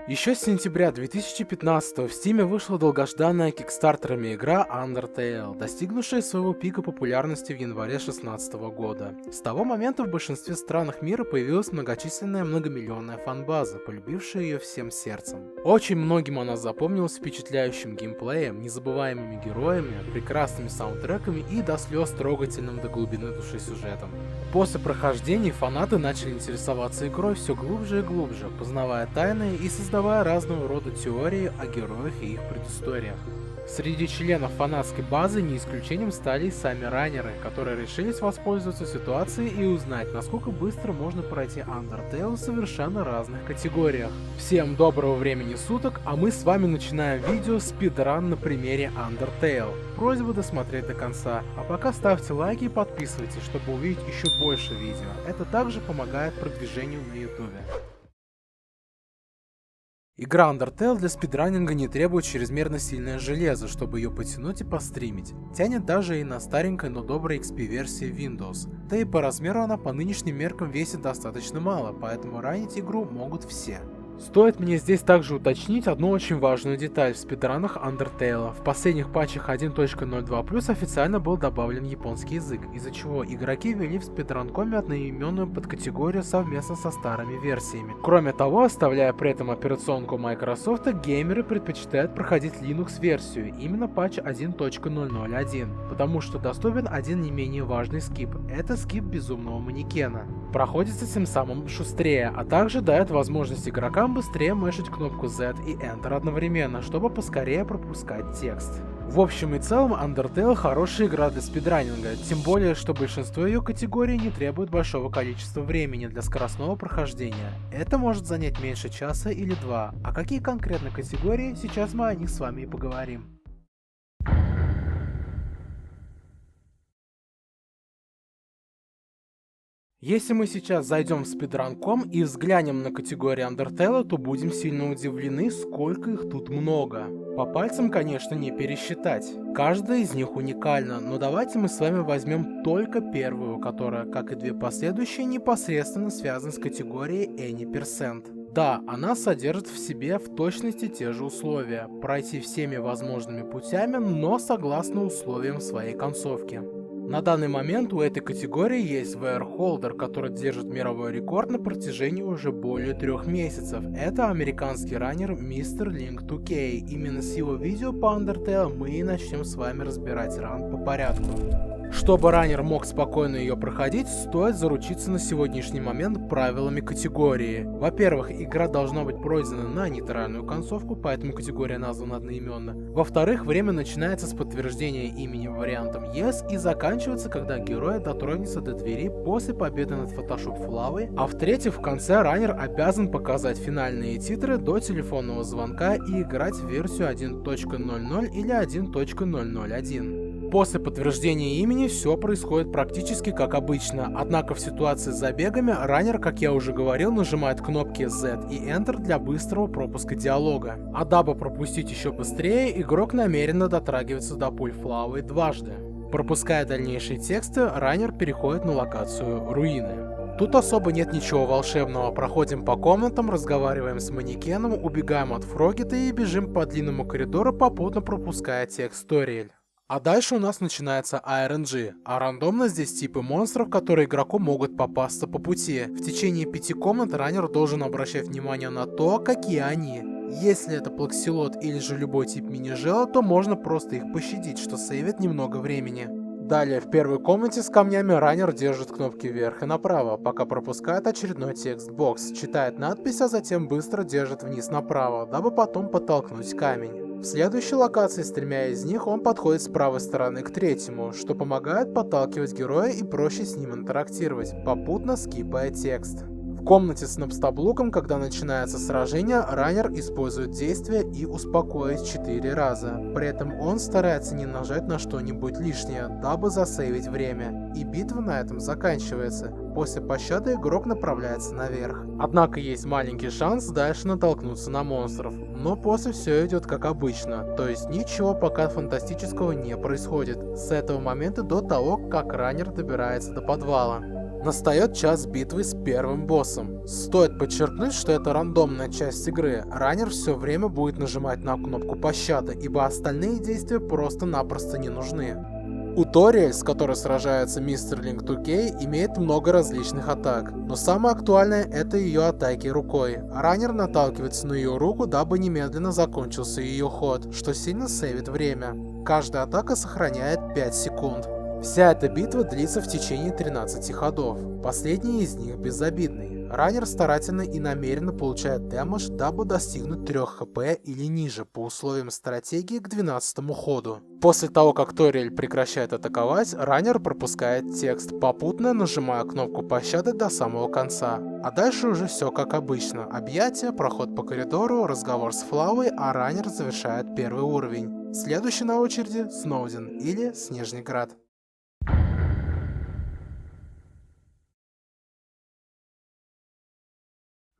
Еще с сентября 2015 в Steam вышла долгожданная кикстартерами игра Undertale, достигнувшая своего пика популярности в январе 2016 года. С того момента в большинстве стран мира появилась многочисленная многомиллионная фан-база, полюбившая ее всем сердцем. Очень многим она запомнилась впечатляющим геймплеем, незабываемыми героями, прекрасными саундтреками и до слез трогательным до глубины души сюжетом. После прохождения фанаты начали интересоваться игрой все глубже и глубже, познавая тайны и создавая разного рода теории о героях и их предысториях. Среди членов фанатской базы не исключением стали и сами раннеры, которые решились воспользоваться ситуацией и узнать, насколько быстро можно пройти Undertale в совершенно разных категориях. Всем доброго времени суток, а мы с вами начинаем видео спидран на примере Undertale. Просьба досмотреть до конца, а пока ставьте лайки и подписывайтесь, чтобы увидеть еще больше видео. Это также помогает продвижению на YouTube. Игра Undertale для спидранинга не требует чрезмерно сильное железо, чтобы ее потянуть и постримить. Тянет даже и на старенькой, но доброй XP-версии Windows. Да и по размеру она по нынешним меркам весит достаточно мало, поэтому ранить игру могут все. Стоит мне здесь также уточнить одну очень важную деталь в спидранах Undertale. В последних патчах 1.02 официально был добавлен японский язык, из-за чего игроки ввели в спидранкоме одноименную подкатегорию совместно со старыми версиями. Кроме того, оставляя при этом операционку Microsoft, геймеры предпочитают проходить Linux-версию, именно патч 1.001, потому что доступен один не менее важный скип. Это скип безумного манекена. Проходится тем самым шустрее, а также дает возможность игрокам быстрее мышить кнопку Z и Enter одновременно, чтобы поскорее пропускать текст. В общем и целом, Undertale хорошая игра для спидранинга, тем более, что большинство ее категорий не требует большого количества времени для скоростного прохождения. Это может занять меньше часа или два, а какие конкретно категории, сейчас мы о них с вами и поговорим. Если мы сейчас зайдем в speedrun.com и взглянем на категории Undertale, то будем сильно удивлены, сколько их тут много. По пальцам, конечно, не пересчитать. Каждая из них уникальна, но давайте мы с вами возьмем только первую, которая, как и две последующие, непосредственно связана с категорией Any%. Да, она содержит в себе в точности те же условия, пройти всеми возможными путями, но согласно условиям своей концовки. На данный момент у этой категории есть VR Holder, который держит мировой рекорд на протяжении уже более 3 месяцев. Это американский раннер Mr. Link 2K. Именно с его видео по Undertale мы и начнем с вами разбирать ран по порядку. Чтобы раннер мог спокойно ее проходить, стоит заручиться на сегодняшний момент правилами категории. Во-первых, игра должна быть пройдена на нейтральную концовку, поэтому категория названа одноименно. Во-вторых, время начинается с подтверждения имени вариантом Yes и заканчивается, когда герой дотронется до двери после победы над Photoshop Флавой. А в-третьих, в конце раннер обязан показать финальные титры до телефонного звонка и играть в версию 1.00 или 1.001. После подтверждения имени все происходит практически как обычно, однако в ситуации с забегами раннер, как я уже говорил, нажимает кнопки Z и Enter для быстрого пропуска диалога. А дабы пропустить еще быстрее, игрок намеренно дотрагивается до пуль Флавы дважды. Пропуская дальнейшие тексты, раннер переходит на локацию Руины. Тут особо нет ничего волшебного, проходим по комнатам, разговариваем с манекеном, убегаем от Фрогита и бежим по длинному коридору, попутно пропуская текст Ториэль. А дальше у нас начинается RNG, а рандомно здесь типы монстров, которые игроку могут попасться по пути. В течение 5 комнат раннер должен обращать внимание на то, какие они. Если это плаксилот или же любой тип мини-жела, то можно просто их пощадить, что сейвит немного времени. Далее, в первой комнате с камнями раннер держит кнопки вверх и направо, пока пропускает очередной текст-бокс, читает надпись, а затем быстро держит вниз направо, дабы потом подтолкнуть камень. В следующей локации с 3 из них он подходит с правой стороны к третьему, что помогает подталкивать героя и проще с ним интерактировать, попутно скипая текст. В комнате с набстаблуком, когда начинается сражение, раннер использует действие и успокоить 4 раза. При этом он старается не нажать на что-нибудь лишнее, дабы засейвить время. И битва на этом заканчивается. После пощады игрок направляется наверх. Однако есть маленький шанс дальше натолкнуться на монстров. Но после все идет как обычно, то есть ничего пока фантастического не происходит. С этого момента до того, как раннер добирается до подвала. Настает час битвы с первым боссом. Стоит подчеркнуть, что это рандомная часть игры. Раннер все время будет нажимать на кнопку пощады, ибо остальные действия просто-напросто не нужны. У Ториэль, с которой сражается Мистер Линк 2K, имеет много различных атак, но самое актуальное это ее атаки рукой. Раннер наталкивается на ее руку, дабы немедленно закончился ее ход, что сильно сейвит время. Каждая атака сохраняет 5 секунд. Вся эта битва длится в течение 13 ходов, последний из них безобидный. Раннер старательно и намеренно получает дэмэдж, дабы достигнуть 3 хп или ниже по условиям стратегии к 12 ходу. После того, как Ториэль прекращает атаковать, раннер пропускает текст, попутно нажимая кнопку пощады до самого конца. А дальше уже все как обычно. Объятие, проход по коридору, разговор с Флавой, а раннер завершает первый уровень. Следующий на очереди Сноуден или Снежный Град.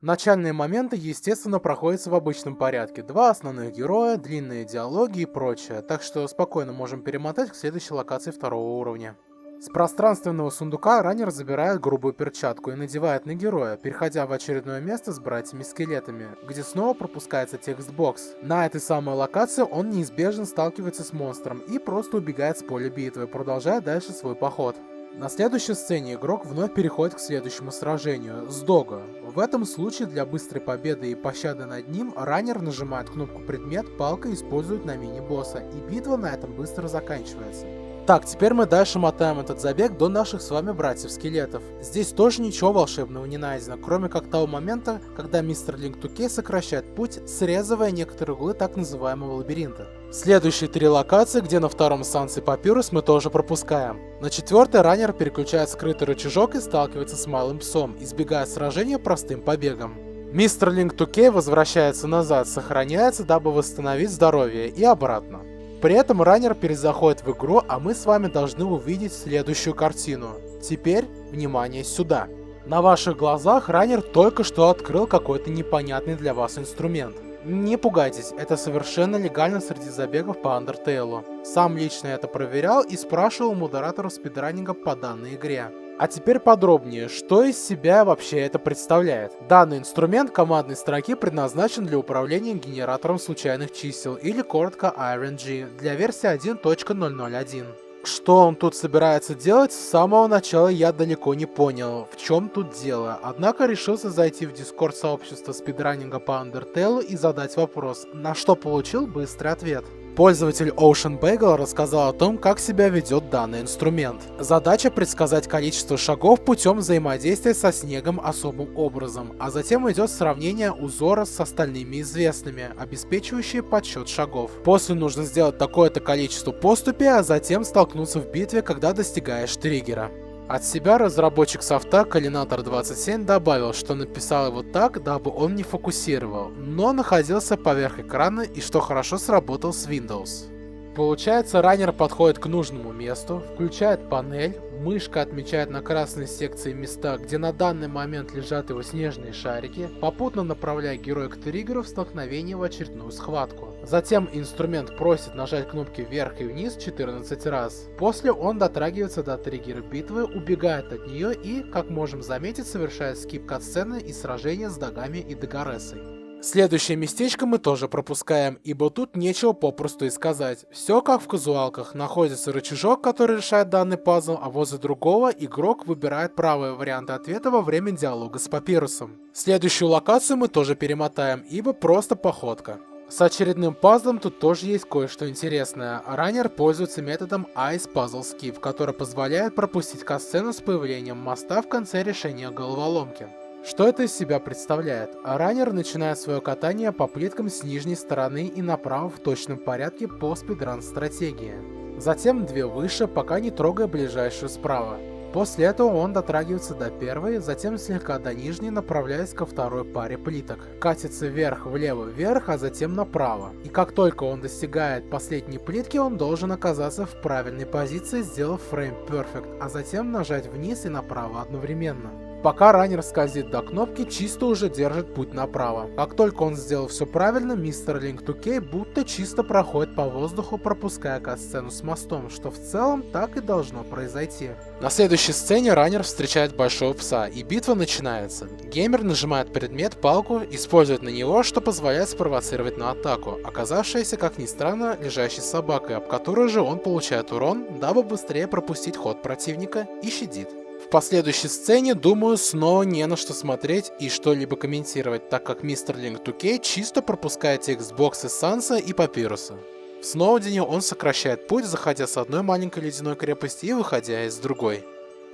Начальные моменты, естественно, проходятся в обычном порядке. Два основных героя, длинные диалоги и прочее, так что спокойно можем перемотать к следующей локации второго уровня. С пространственного сундука раннер забирает грубую перчатку и надевает на героя, переходя в очередное место с братьями-скелетами, где снова пропускается текстбокс. На этой самой локации он неизбежно сталкивается с монстром и просто убегает с поля битвы, продолжая дальше свой поход. На следующей сцене игрок вновь переходит к следующему сражению с Дого. В этом случае для быстрой победы и пощады над ним раннер нажимает кнопку предмет, палка использует на мини-босса, и битва на этом быстро заканчивается. Так, теперь мы дальше мотаем этот забег до наших с вами братьев-скелетов. Здесь тоже ничего волшебного не найдено, кроме как того момента, когда Мистер Линк 2K сокращает путь, срезывая некоторые углы так называемого лабиринта. Следующие 3 локации, где на втором станции Папирус, мы тоже пропускаем. На 4-й раннер переключает скрытый рычажок и сталкивается с малым псом, избегая сражения простым побегом. Мистер Линк 2K возвращается назад, сохраняется, дабы восстановить здоровье, и обратно. При этом раннер перезаходит в игру, а мы с вами должны увидеть следующую картину. Теперь, внимание сюда. На ваших глазах раннер только что открыл какой-то непонятный для вас инструмент. Не пугайтесь, это совершенно легально среди забегов по Undertale. Сам лично это проверял и спрашивал модераторов спидранинга по данной игре. А теперь подробнее, что из себя вообще это представляет. Данный инструмент командной строки предназначен для управления генератором случайных чисел, или коротко RNG, для версии 1.001. Что он тут собирается делать, с самого начала я далеко не понял, в чем тут дело, однако решился зайти в дискорд сообщества спидранинга по Undertale и задать вопрос, на что получил быстрый ответ. Пользователь Ocean Bagel рассказал о том, как себя ведет данный инструмент. Задача предсказать количество шагов путем взаимодействия со снегом особым образом, а затем идет сравнение узора с остальными известными, обеспечивающие подсчет шагов. После нужно сделать такое-то количество поступи, а затем столкнуться в битве, когда достигаешь триггера. От себя разработчик софта Kalinator27 добавил, что написал его так, дабы он не фокусировал, но находился поверх экрана и что хорошо сработал с Windows. Получается, раннер подходит к нужному месту, включает панель, мышка отмечает на красной секции места, где на данный момент лежат его снежные шарики, попутно направляя героя к триггеру в столкновении в очередную схватку. Затем инструмент просит нажать кнопки вверх и вниз 14 раз. После он дотрагивается до триггера битвы, убегает от нее и, как можем заметить, совершает скип катсцены и сражения с Дагами и Дагаресой. Следующее местечко мы тоже пропускаем, ибо тут нечего попросту и сказать. Все как в казуалках, находится рычажок, который решает данный пазл, а возле другого игрок выбирает правые варианты ответа во время диалога с Папирусом. Следующую локацию мы тоже перемотаем, ибо просто походка. С очередным пазлом тут тоже есть кое-что интересное. Раннер пользуется методом Ice Puzzle Skip, который позволяет пропустить катсцену с появлением моста в конце решения головоломки. Что это из себя представляет? Раннер начинает свое катание по плиткам с нижней стороны и направо в точном порядке по спидран-стратегии. Затем 2 выше, пока не трогая ближайшую справа. После этого он дотрагивается до первой, затем слегка до нижней, направляясь ко второй паре плиток. Катится вверх, влево, вверх, а затем направо. И как только он достигает последней плитки, он должен оказаться в правильной позиции, сделав Frame Perfect, а затем нажать вниз и направо одновременно. Пока раннер скользит до кнопки, чисто уже держит путь направо. Как только он сделал все правильно, мистер Link 2K будто чисто проходит по воздуху, пропуская кат-сцену с мостом, что в целом так и должно произойти. На следующей сцене раннер встречает большого пса, и битва начинается. Геймер нажимает предмет, палку, использует на него, что позволяет спровоцировать на атаку, оказавшаяся, как ни странно, лежащей собакой, об которую же он получает урон, дабы быстрее пропустить ход противника, и щадит. В последующей сцене, думаю, снова не на что смотреть и что-либо комментировать, так как мистер Link 2K чисто пропускает Xbox Санса и Папируса. В Сноудене он сокращает путь, заходя с одной маленькой ледяной крепости и выходя из другой.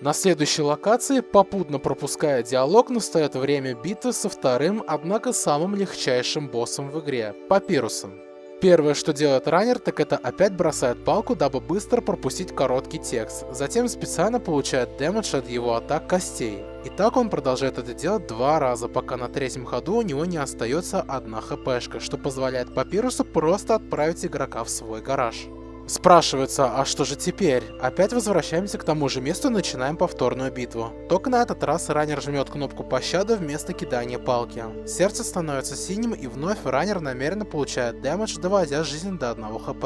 На следующей локации, попутно пропуская диалог, настает время битвы со вторым, однако самым легчайшим боссом в игре – Папирусом. Первое, что делает раннер, так это опять бросает палку, дабы быстро пропустить короткий текст. Затем специально получает дэмэдж от его атак костей. И так он продолжает это делать 2 раза, пока на 3-м ходу у него не остается 1 хпшка, что позволяет Папирусу просто отправить игрока в свой гараж. Спрашивается, а что же теперь? Опять возвращаемся к тому же месту и начинаем повторную битву. Только на этот раз раннер жмет кнопку пощады вместо кидания палки. Сердце становится синим, и вновь раннер намеренно получает дэмэдж, доводя жизнь до 1 хп.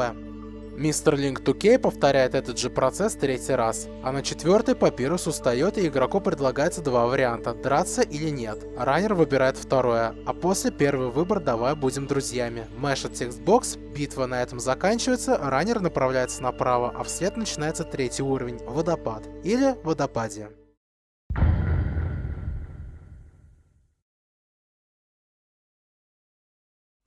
Мистер Link 2K повторяет этот же процесс 3-й раз, а на 4-й Папирус устает, и игроку предлагается 2 варианта – драться или нет. Раннер выбирает второе, а после первый выбор «давай будем друзьями». Мэшет текстбокс, битва на этом заканчивается, раннер направляется направо, а вслед начинается 3-й уровень – водопад или водопадие.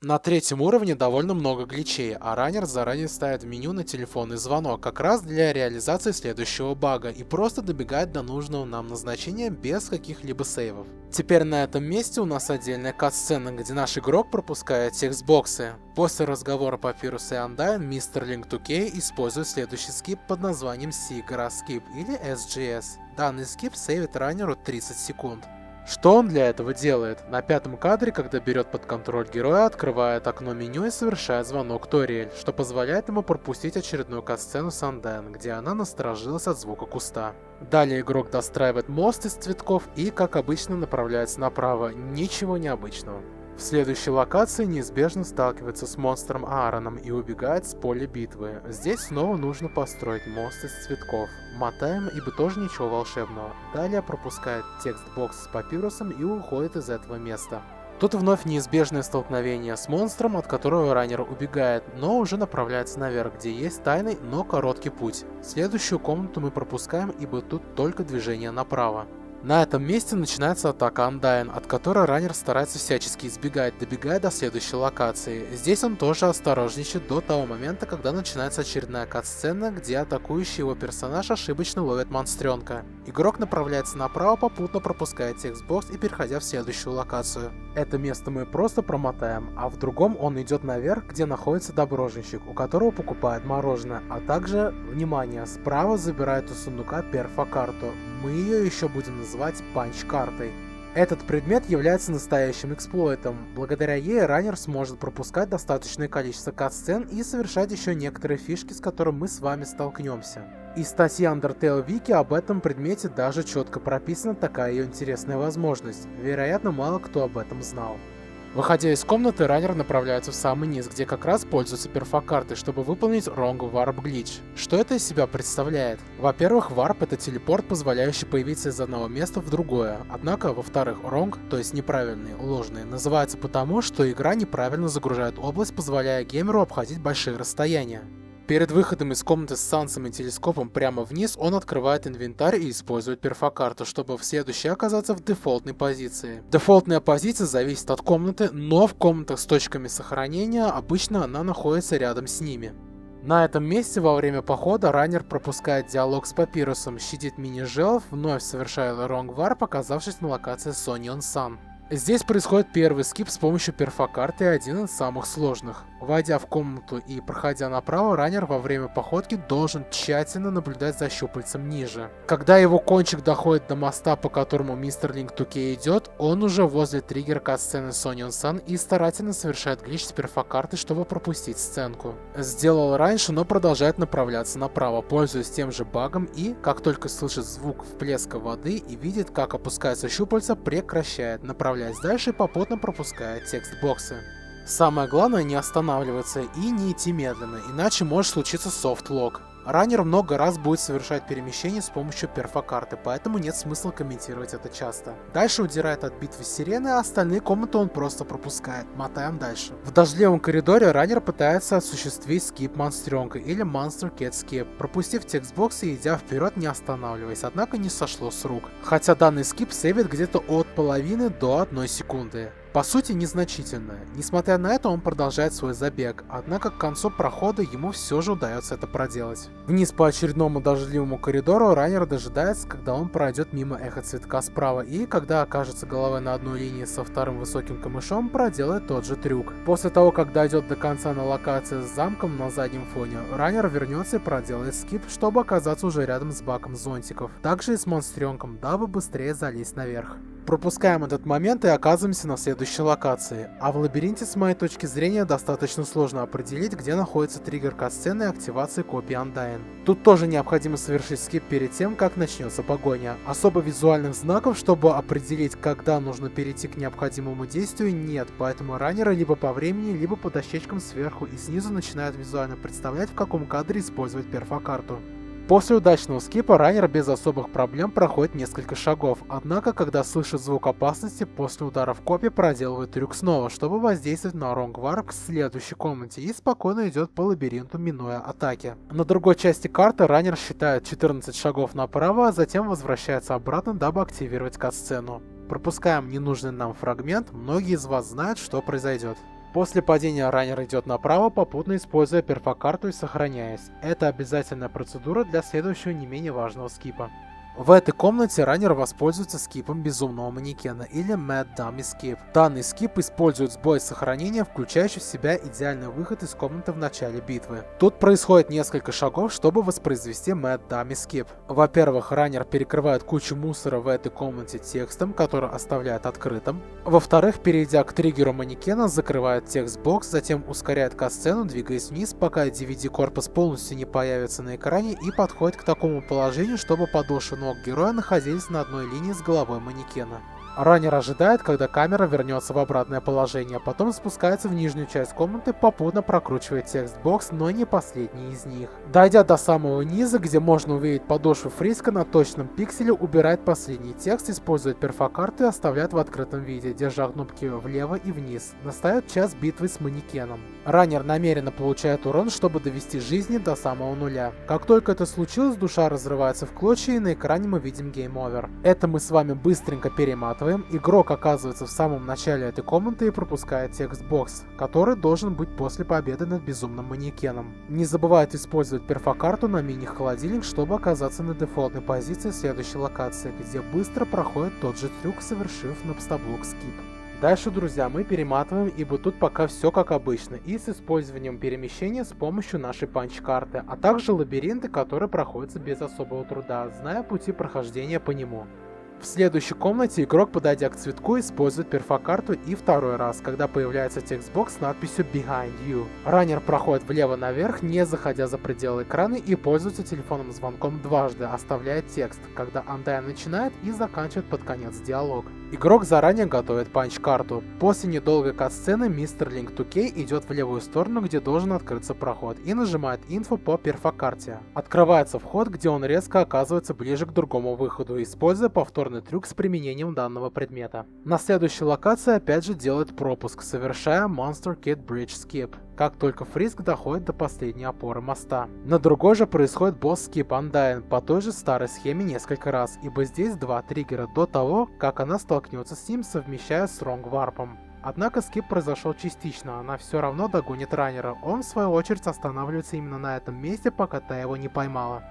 На 3-м уровне довольно много гличей, а раннер заранее ставит в меню на телефонный звонок, как раз для реализации следующего бага, и просто добегает до нужного нам назначения без каких-либо сейвов. Теперь на этом месте у нас отдельная кат-сцена, где наш игрок пропускает текстбоксы. После разговора Папируса и Undyne, мистер Link 2K использует следующий скип под названием Sigara Skip или SGS. Данный скип сейвит раннеру 30 секунд. Что он для этого делает? На 5-м кадре, когда берет под контроль героя, открывает окно меню и совершает звонок Ториэль, что позволяет ему пропустить очередную кат-сцену с Undyne, где она насторожилась от звука куста. Далее игрок достраивает мост из цветков и, как обычно, направляется направо, ничего необычного. В следующей локации неизбежно сталкивается с монстром Аароном и убегает с поля битвы. Здесь снова нужно построить мост из цветков. Мотаем, ибо тоже ничего волшебного. Далее пропускает текстбокс с Папирусом и уходит из этого места. Тут вновь неизбежное столкновение с монстром, от которого раннер убегает, но уже направляется наверх, где есть тайный, но короткий путь. Следующую комнату мы пропускаем, ибо тут только движение направо. На этом месте начинается атака Undyne, от которой раннер старается всячески избегать, добегая до следующей локации. Здесь он тоже осторожничает до того момента, когда начинается очередная кат-сцена, где атакующий его персонаж ошибочно ловит монстренка. Игрок направляется направо, попутно пропуская текстбокс и переходя в следующую локацию. Это место мы просто промотаем, а в другом он идет наверх, где находится доброжничек, у которого покупает мороженое, а также, внимание, справа забирает у сундука перфокарту. Мы ее еще будем называть панч-картой. Этот предмет является настоящим эксплойтом. Благодаря ей раннер сможет пропускать достаточное количество кат-сцен и совершать еще некоторые фишки, с которыми мы с вами столкнемся. И в статье Undertale Wiki об этом предмете даже четко прописана такая ее интересная возможность. Вероятно, мало кто об этом знал. Выходя из комнаты, раннер направляется в самый низ, где как раз пользуется перфокартой, чтобы выполнить Wrong Warp Glitch. Что это из себя представляет? Во-первых, Warp — это телепорт, позволяющий появиться из одного места в другое. Однако, во-вторых, Wrong, то есть неправильный, ложный, называется потому, что игра неправильно загружает область, позволяя геймеру обходить большие расстояния. Перед выходом из комнаты с Сансом и телескопом прямо вниз он открывает инвентарь и использует перфокарту, чтобы в следующей оказаться в дефолтной позиции. Дефолтная позиция зависит от комнаты, но в комнатах с точками сохранения обычно она находится рядом с ними. На этом месте во время похода раннер пропускает диалог с Папирусом, щадит мини-желов, вновь совершает Wrong Warp, оказавшись на локации Sonyon Sun. Здесь происходит первый скип с помощью перфокарты, один из самых сложных. Войдя в комнату и проходя направо, раннер во время походки должен тщательно наблюдать за щупальцем ниже. Когда его кончик доходит до моста, по которому Мистер Линк 2K идет, он уже возле триггер кат-сцены Соньон Сан и старательно совершает глич с перфокарты, чтобы пропустить сценку. Сделал раньше, но продолжает направляться направо, пользуясь тем же багом и, как только слышит звук всплеска воды и видит, как опускается щупальца, прекращает, направляясь дальше и попутно пропуская текст бокса. Самое главное не останавливаться и не идти медленно, иначе может случиться софт-лок. Раннер много раз будет совершать перемещение с помощью перфокарты, поэтому нет смысла комментировать это часто. Дальше удирает от битвы сирены, а остальные комнаты он просто пропускает. Мотаем дальше. В дождливом коридоре раннер пытается осуществить скип монстренка или Monster Cat Skip, пропустив текстбокс и идя вперед, не останавливаясь, однако не сошло с рук. Хотя данный скип сейвит где-то от половины до 1 секунды. По сути, незначительно. Несмотря на это, он продолжает свой забег, однако к концу прохода ему все же удается это проделать. Вниз по очередному дождливому коридору раннер дожидается, когда он пройдет мимо эхо цветка справа, и когда окажется головой на одной линии со вторым высоким камышом, проделает тот же трюк. После того, как дойдет до конца на локации с замком на заднем фоне, раннер вернется и проделает скип, чтобы оказаться уже рядом с баком зонтиков. Также и с монстренком, дабы быстрее залезть наверх. Пропускаем этот момент и оказываемся на следующей локации. А в лабиринте, с моей точки зрения, достаточно сложно определить, где находится триггер кат-сцены и активации копии Undyne. Тут тоже необходимо совершить скип перед тем, как начнется погоня. Особо визуальных знаков, чтобы определить, когда нужно перейти к необходимому действию, нет, поэтому раннеры либо по времени, либо по дощечкам сверху и снизу начинают визуально представлять, в каком кадре использовать перфокарту. После удачного скипа раннер без особых проблем проходит несколько шагов, однако когда слышит звук опасности, после удара в копье проделывает трюк снова, чтобы воздействовать на Wrong Warp к следующей комнате и спокойно идет по лабиринту, минуя атаки. На другой части карты раннер считает 14 шагов направо, а затем возвращается обратно, дабы активировать кат-сцену. Пропускаем ненужный нам фрагмент, многие из вас знают, что произойдет. После падения раннер идет направо, попутно используя перфокарту и сохраняясь. Это обязательная процедура для следующего не менее важного скипа. В этой комнате раннер воспользуется скипом безумного манекена или Mad Dummy Skip. Данный скип использует сбой сохранения, включающий в себя идеальный выход из комнаты в начале битвы. Тут происходит несколько шагов, чтобы воспроизвести Mad Dummy Skip. Во-первых, раннер перекрывает кучу мусора в этой комнате текстом, который оставляет открытым. Во-вторых, перейдя к триггеру манекена, закрывает текст-бокс, затем ускоряет кат-сцену, двигаясь вниз, пока DVD-корпус полностью не появится на экране и подходит к такому положению, чтобы подошвы ног героя находились на одной линии с головой манекена. Раннер ожидает, когда камера вернется в обратное положение, потом спускается в нижнюю часть комнаты, попутно прокручивает текст-бокс, но не последний из них. Дойдя до самого низа, где можно увидеть подошву Фриска, на точном пикселе убирает последний текст, использует перфокарту и оставляет в открытом виде, держа кнопки влево и вниз. Настает час битвы с манекеном. Раннер намеренно получает урон, чтобы довести жизни до самого нуля. Как только это случилось, душа разрывается в клочья и на экране мы видим Game Over. Это мы с вами быстренько перематываем. Игрок оказывается в самом начале этой комнаты и пропускает текст-бокс, который должен быть после победы над безумным манекеном. Не забывает использовать перфокарту на мини-холодильник, чтобы оказаться на дефолтной позиции следующей локации, где быстро проходит тот же трюк, совершив напстоблок скип. Дальше, друзья, мы перематываем, ибо тут пока все как обычно, и с использованием перемещения с помощью нашей панч-карты, а также лабиринты, которые проходятся без особого труда, зная пути прохождения по нему. В следующей комнате игрок, подойдя к цветку, использует перфокарту и второй раз, когда появляется текстбокс с надписью Behind You. Раннер проходит влево наверх, не заходя за пределы экрана, и пользуется телефонным звонком дважды, оставляя текст, когда Undyne начинает и заканчивает под конец диалог. Игрок заранее готовит панч-карту. После недолгой кат-сцены Мистер Линк 2K идет в левую сторону, где должен открыться проход, и нажимает инфо по перфокарте. Открывается вход, где он резко оказывается ближе к другому выходу, используя повторный трюк с применением данного предмета. На следующей локации опять же делает пропуск, совершая Monster Kid Bridge Skip, как только Фриск доходит до последней опоры моста. На другой же происходит босс Skip Undyne по той же старой схеме несколько раз, ибо здесь два триггера до того, как она столкнется с ним, совмещая с Wrong Warp. Однако скип произошел частично, она все равно догонит раннера, он в свою очередь останавливается именно на этом месте, пока та его не поймала.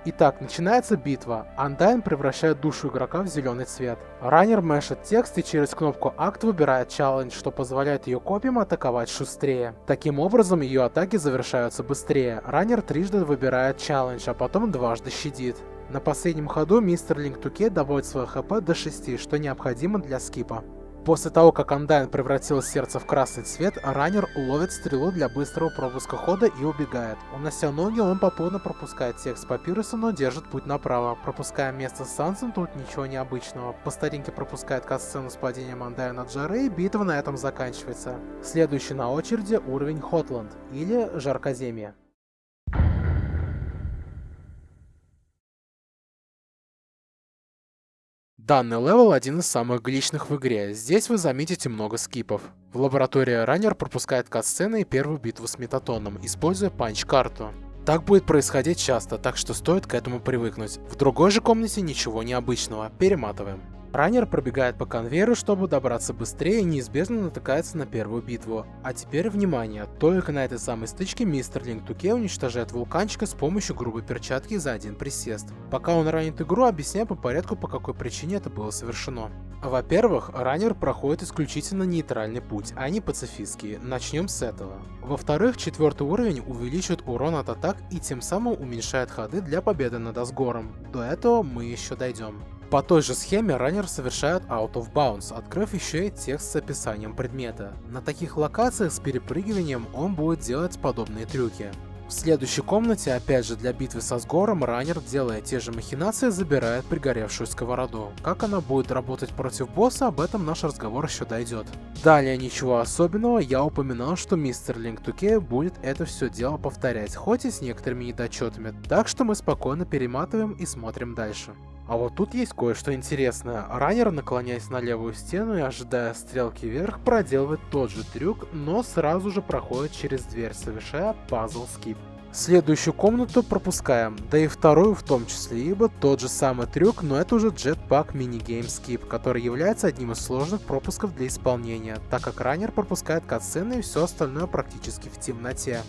Итак, начинается битва. Undyne превращает душу игрока в зеленый цвет. Раннер мэшит текст и через кнопку Акт выбирает Challenge, что позволяет ее копиям атаковать шустрее. Таким образом, ее атаки завершаются быстрее. Раннер трижды выбирает Challenge, а потом дважды щадит. На последнем ходу мистер Link 2K доводит свое хп до 6, что необходимо для скипа. После того, как Undyne превратил сердце в красный цвет, раннер ловит стрелу для быстрого пропуска хода и убегает. Унося ноги, он попутно пропускает текст Папируса, но держит путь направо. Пропуская место с Сансом, тут ничего необычного. По старинке пропускает кат-сцену с падением Undyne на Джаре, и битва на этом заканчивается. Следующий на очереди уровень Hotland, или Жаркоземье. Данный левел один из самых гличных в игре, здесь вы заметите много скипов. В лаборатории раннер пропускает кат-сцены и первую битву с Метатоном, используя панч-карту. Так будет происходить часто, так что стоит к этому привыкнуть. В другой же комнате ничего необычного, перематываем. Раннер пробегает по конвейеру, чтобы добраться быстрее и неизбежно натыкается на первую битву. А теперь внимание, только на этой самой стычке мистер Link 2K уничтожает вулканчика с помощью грубой перчатки за один присест. Пока он ранит игру, объясняю по порядку, по какой причине это было совершено. Во-первых, раннер проходит исключительно нейтральный путь, а не пацифистский. Начнем с этого. Во-вторых, 4-й уровень увеличивает урон от атак и тем самым уменьшает ходы для победы над Асгором. До этого мы еще дойдем. По той же схеме раннер совершает Out of Bounds, открыв еще и текст с описанием предмета. На таких локациях с перепрыгиванием он будет делать подобные трюки. В следующей комнате, опять же для битвы с Асгором, раннер, делая те же махинации, забирает пригоревшую сковороду. Как она будет работать против босса, об этом наш разговор еще дойдет. Далее ничего особенного, я упоминал, что мистер Link 2K будет это все дело повторять, хоть и с некоторыми недочетами, так что мы спокойно перематываем и смотрим дальше. А вот тут есть кое-что интересное. Раннер, наклоняясь на левую стену и ожидая стрелки вверх, проделывает тот же трюк, но сразу же проходит через дверь, совершая пазл скип. Следующую комнату пропускаем, да и вторую в том числе, ибо тот же самый трюк, но это уже Jetpack Minigame Skip, который является одним из сложных пропусков для исполнения, так как раннер пропускает катсцены и все остальное практически в темноте.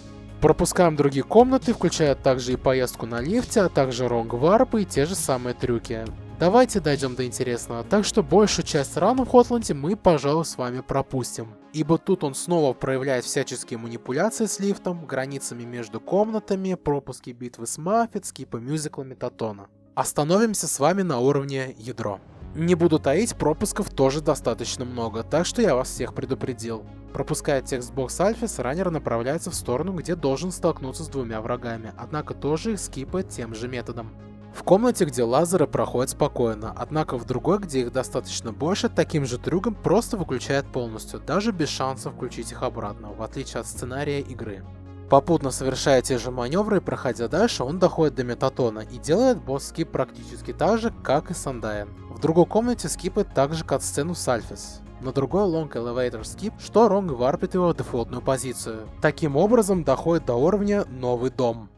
Пропускаем другие комнаты, включая также и поездку на лифте, а также Wrong Warp и те же самые трюки. Давайте дойдем до интересного, так что большую часть рана в Хотланде мы, пожалуй, с вами пропустим. Ибо тут он снова проявляет всяческие манипуляции с лифтом, границами между комнатами, пропуски битвы с Маффет, скипы мюзикла Метатона. Остановимся с вами на уровне ядро. Не буду таить, пропусков тоже достаточно много, так что я вас всех предупредил. Пропуская текстбокс Альфис, раннер направляется в сторону, где должен столкнуться с двумя врагами, однако тоже их скипает тем же методом. В комнате, где лазеры проходят спокойно, однако в другой, где их достаточно больше, таким же трюком просто выключает полностью, даже без шанса включить их обратно, в отличие от сценария игры. Попутно совершая те же маневры и проходя дальше, он доходит до Метатона и делает босс-скип практически так же, как и с Undyne. В другой комнате скипает также кат-сцену с Альфис. На другой Long Elevator Skip, что Wrong варпит его в дефолтную позицию. Таким образом доходит до уровня Новый дом.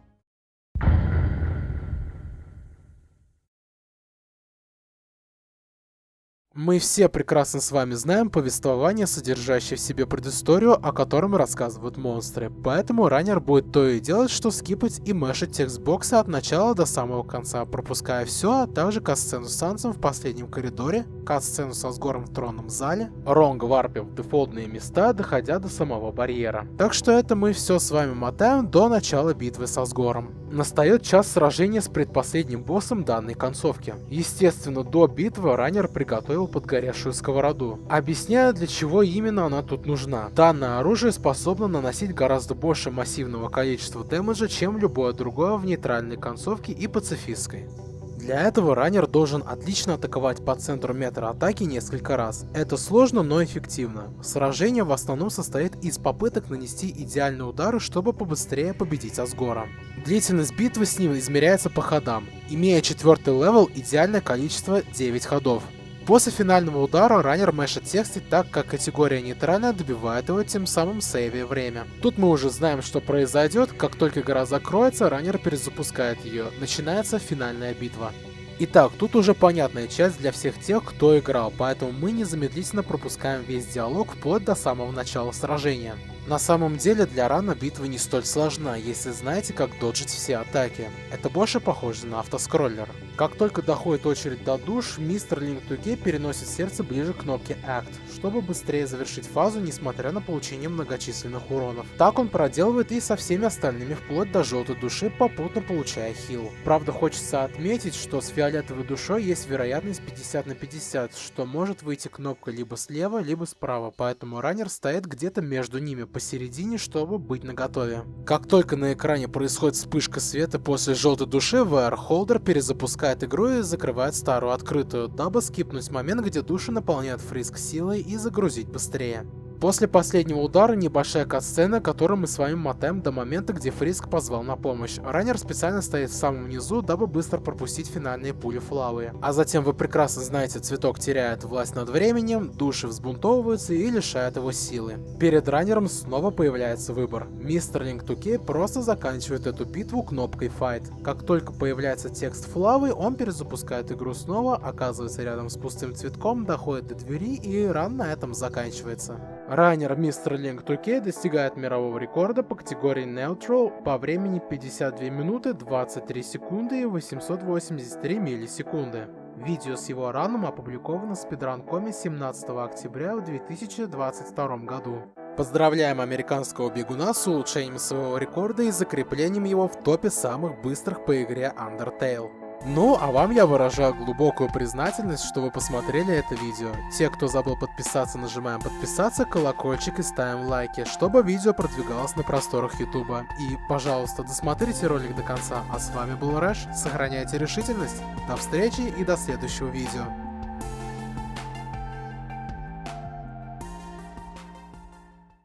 Мы все прекрасно с вами знаем повествование, содержащее в себе предысторию, о котором рассказывают монстры, поэтому раннер будет то и делать, что скипать и мэшить текстбоксы от начала до самого конца, пропуская все, а также кат-сцену с Сансом в последнем коридоре, кат-сцену со Асгором в тронном зале, Ронг варпив в дефолтные места, доходя до самого барьера. Так что это мы все с вами мотаем до начала битвы с Асгором. Настает час сражения с предпоследним боссом данной концовки. Естественно, до битвы раннер приготовил подгоревшую сковороду. Объясняю, для чего именно она тут нужна. Данное оружие способно наносить гораздо больше массивного количества дэмэджа, чем любое другое в нейтральной концовке и пацифистской. Для этого раннер должен отлично атаковать по центру метра атаки несколько раз. Это сложно, но эффективно. Сражение в основном состоит из попыток нанести идеальные удары, чтобы побыстрее победить Асгора. Длительность битвы с ним измеряется по ходам. Имея 4-й левел, идеальное количество 9 ходов. После финального удара раннер мэшит тексты, так как категория нейтральная добивает его, тем самым сейвя время. Тут мы уже знаем, что произойдет, как только гора закроется, раннер перезапускает ее, начинается финальная битва. Итак, тут уже понятная часть для всех тех, кто играл, поэтому мы незамедлительно пропускаем весь диалог вплоть до самого начала сражения. На самом деле для рана битва не столь сложна, если знаете, как доджить все атаки. Это больше похоже на автоскроллер. Как только доходит очередь до душ, мистер Link 2K переносит сердце ближе к кнопке Act, чтобы быстрее завершить фазу, несмотря на получение многочисленных уронов. Так он проделывает и со всеми остальными, вплоть до желтой души, попутно получая хил. Правда, хочется отметить, что с фиолетовой душой есть вероятность 50 на 50, что может выйти кнопка либо слева, либо справа, поэтому раннер стоит где-то между ними, посередине, чтобы быть наготове. Как только на экране происходит вспышка света после желтой души, VR-холдер перезапускает игру и закрывает старую открытую, дабы скипнуть момент, где души наполняют фриск силой и загрузить быстрее. После последнего удара небольшая катсцена, которую мы с вами мотаем до момента, где Фриск позвал на помощь. Раннер специально стоит в самом низу, дабы быстро пропустить финальные пули Флавы. А затем, вы прекрасно знаете, цветок теряет власть над временем, души взбунтовываются и лишают его силы. Перед раннером снова появляется выбор. Мистер Link 2K просто заканчивает эту битву кнопкой Fight. Как только появляется текст Флавы, он перезапускает игру снова, оказывается рядом с пустым цветком, доходит до двери и ран на этом заканчивается. Раннер Mr. Link 2K достигает мирового рекорда по категории Neutral по времени 52 минуты 23 секунды и 883 миллисекунды. Видео с его раном опубликовано в Speedrun.com 17 октября 2022 году. Поздравляем американского бегуна с улучшением своего рекорда и закреплением его в топе самых быстрых по игре Undertale. Ну, а вам я выражаю глубокую признательность, что вы посмотрели это видео. Те, кто забыл подписаться, нажимаем подписаться, колокольчик и ставим лайки, чтобы видео продвигалось на просторах Ютуба. И, пожалуйста, досмотрите ролик до конца. А с вами был Рэш, сохраняйте решительность. До встречи и до следующего видео.